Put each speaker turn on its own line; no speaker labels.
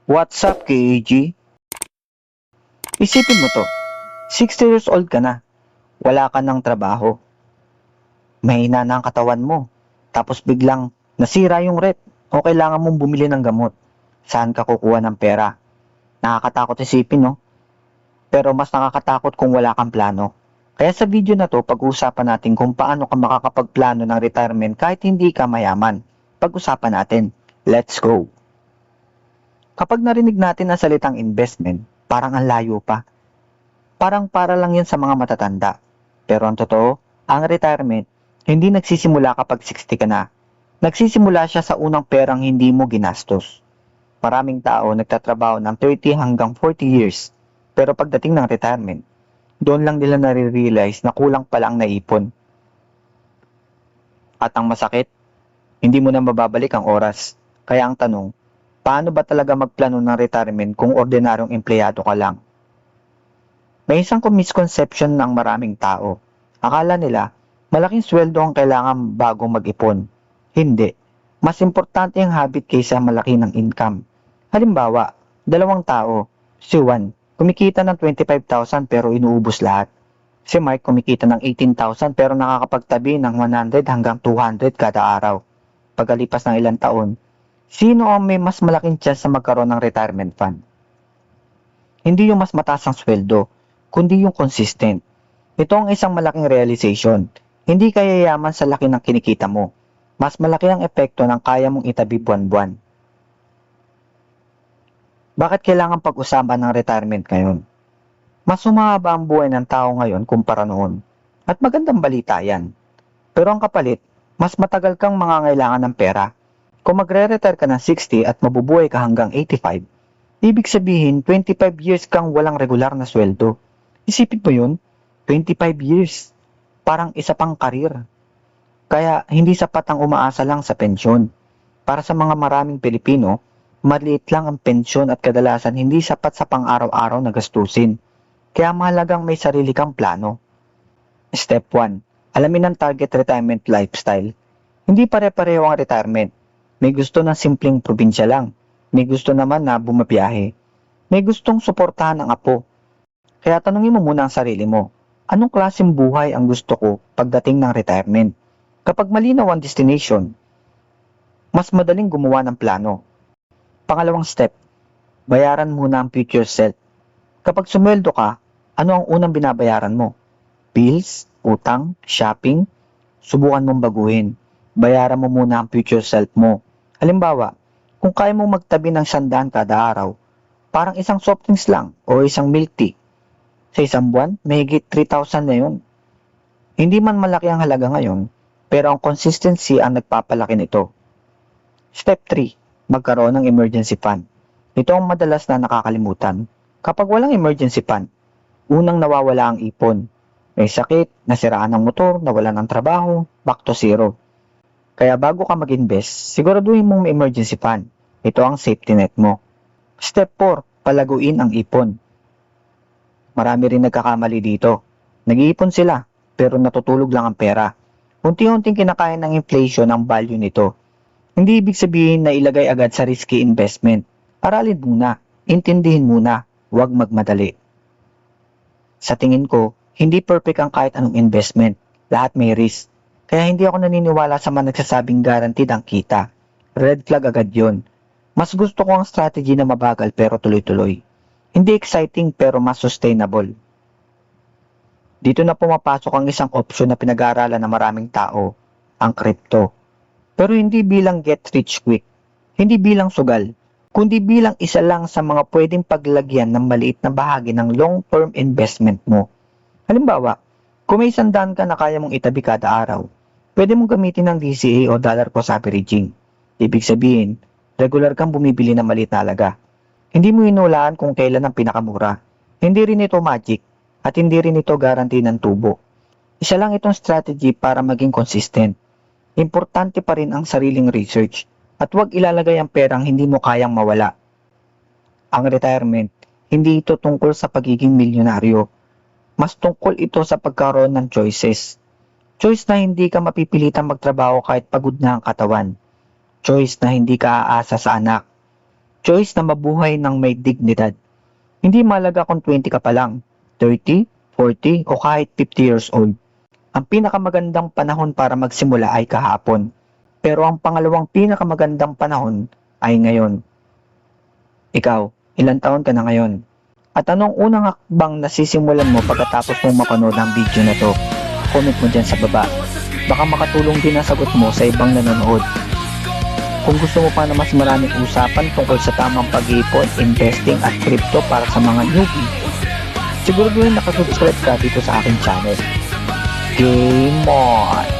What's up, KAG? Isipin mo to, 60 years old ka na, wala ka ng trabaho. Mahina na ang katawan mo, tapos biglang nasira yung rep o kailangan mong bumili ng gamot. Saan ka kukuha ng pera? Nakakatakot isipin, no? Pero mas nakakatakot kung wala kang plano. Kaya sa video na to, pag-uusapan natin kung paano ka makakapagplano ng retirement kahit hindi ka mayaman. Pag-usapan natin. Let's go! Kapag narinig natin ang salitang investment, parang ang layo pa. Parang para lang yan sa mga matatanda. Pero ang totoo, ang retirement, hindi nagsisimula kapag 60 ka na. Nagsisimula siya sa unang perang hindi mo ginastos. Maraming tao nagtatrabaho ng 30 hanggang 40 years. Pero pagdating ng retirement, doon lang nila nare-realize na kulang pala ang naipon. At ang masakit, hindi mo na mababalik ang oras. Kaya ang tanong, paano ba talaga magplano ng retirement kung ordinaryong empleyado ka lang? May isang misconception ng maraming tao. Akala nila, malaking sweldo ang kailangan bago mag-ipon. Hindi. Mas importante ang habit kaysa malaki ng income. Halimbawa, dalawang tao, si Juan, kumikita ng 25,000 pero inuubos lahat. Si Mike kumikita ng 18,000 pero nakakapagtabi ng 100 hanggang 200 kada araw. Pagkalipas ng ilang taon, sino ang may mas malaking chance na magkaroon ng retirement fund? Hindi yung mas mataas ang sweldo, kundi yung consistent. Ito ang isang malaking realization. Hindi ka yayaman sa laki ng kinikita mo. Mas malaki ang epekto ng kaya mong itabi buwan-buwan. Bakit kailangan pag-usapan ng retirement ngayon? Mas humahaba ang buhay ng tao ngayon kumpara noon. At magandang balita yan. Pero ang kapalit, mas matagal kang mangangailangan ng pera. Kung magre-retire ka ng 60 at mabubuhay ka hanggang 85, ibig sabihin 25 years kang walang regular na sweldo. Isipin mo yun, 25 years. Parang isa pang karir. Kaya hindi sapat ang umaasa lang sa pensyon. Para sa mga maraming Pilipino, maliit lang ang pensyon at kadalasan hindi sapat sa pang-araw-araw na gastusin. Kaya mahalagang may sarili kang plano. Step 1. Alamin ang target retirement lifestyle. Hindi pare-pareho ang retirement. May gusto ng simpleng probinsya lang. May gusto naman na bumabiyahe. May gustong suportahan ang apo. Kaya tanungin mo muna ang sarili mo. Anong klaseng buhay ang gusto ko pagdating ng retirement? Kapag malinaw ang destination, mas madaling gumawa ng plano. Pangalawang step, bayaran muna ang future self. Kapag sumweldo ka, ano ang unang binabayaran mo? Bills, utang, shopping? Subukan mong baguhin. Bayaran mo muna ang future self mo. Halimbawa, kung kaya mong magtabi ng 100 kada araw, parang isang soft drinks lang o isang milk tea. Sa isang buwan, mahigit 3,000 na yun. Hindi man malaki ang halaga ngayon, pero ang consistency ang nagpapalaki nito. Step 3. Magkaroon ng emergency fund. Ito ang madalas na nakakalimutan. Kapag walang emergency fund, unang nawawala ang ipon. May sakit, nasiraan ng motor, nawalan ng trabaho, back to zero. Kaya bago ka mag-invest, siguraduhin mong may emergency fund. Ito ang safety net mo. Step 4. Palaguin ang ipon. Marami rin nagkakamali dito. Nag-iipon sila, pero natutulog lang ang pera. Unti-unting kinakain ng inflation ang value nito. Hindi ibig sabihin na ilagay agad sa risky investment. Aralin muna, intindihin muna, huwag magmadali. Sa tingin ko, hindi perfect ang kahit anong investment. Lahat may risk. Kaya hindi ako naniniwala sa mga nagsasabing guaranteed ang kita. Red flag agad yun. Mas gusto ko ang strategy na mabagal pero tuloy-tuloy. Hindi exciting pero mas sustainable. Dito na pumapasok ang isang option na pinag-aaralan ng maraming tao, ang crypto. Pero hindi bilang get rich quick, hindi bilang sugal, kundi bilang isa lang sa mga pwedeng paglagyan ng maliit na bahagi ng long-term investment mo. Halimbawa, kung may 100 ka na kaya mong itabi kada araw, pwede mong gamitin ng DCA o dollar cost averaging. Ibig sabihin, regular kang bumibili ng maliit na halaga. Hindi mo hinulaan kung kailan ang pinakamura. Hindi rin ito magic at hindi rin ito guarantee ng tubo. Isa lang itong strategy para maging consistent. Importante pa rin ang sariling research at huwag ilalagay ang perang hindi mo kayang mawala. Ang retirement, hindi ito tungkol sa pagiging milyonaryo. Mas tungkol ito sa pagkaroon ng choices. Choice na hindi ka mapipilitang magtrabaho kahit pagod na ang katawan. Choice na hindi ka aasa sa anak. Choice na mabuhay ng may dignidad. Hindi mahalaga kung 20 ka pa lang, 30, 40 o kahit 50 years old. Ang pinakamagandang panahon para magsimula ay kahapon. Pero ang pangalawang pinakamagandang panahon ay ngayon. Ikaw, ilang taon ka na ngayon? At anong unang hakbang nasisimulan mo pagkatapos mong mapanood ang video na to? Comment mo dyan sa baba. Baka makatulong din ang sagot mo sa ibang nanonood. Kung gusto mo pa na mas maraming usapan tungkol sa tamang pag-iipon, investing at crypto para sa mga newbie, siguro nakasubscribe ka dito sa aking channel. Game on!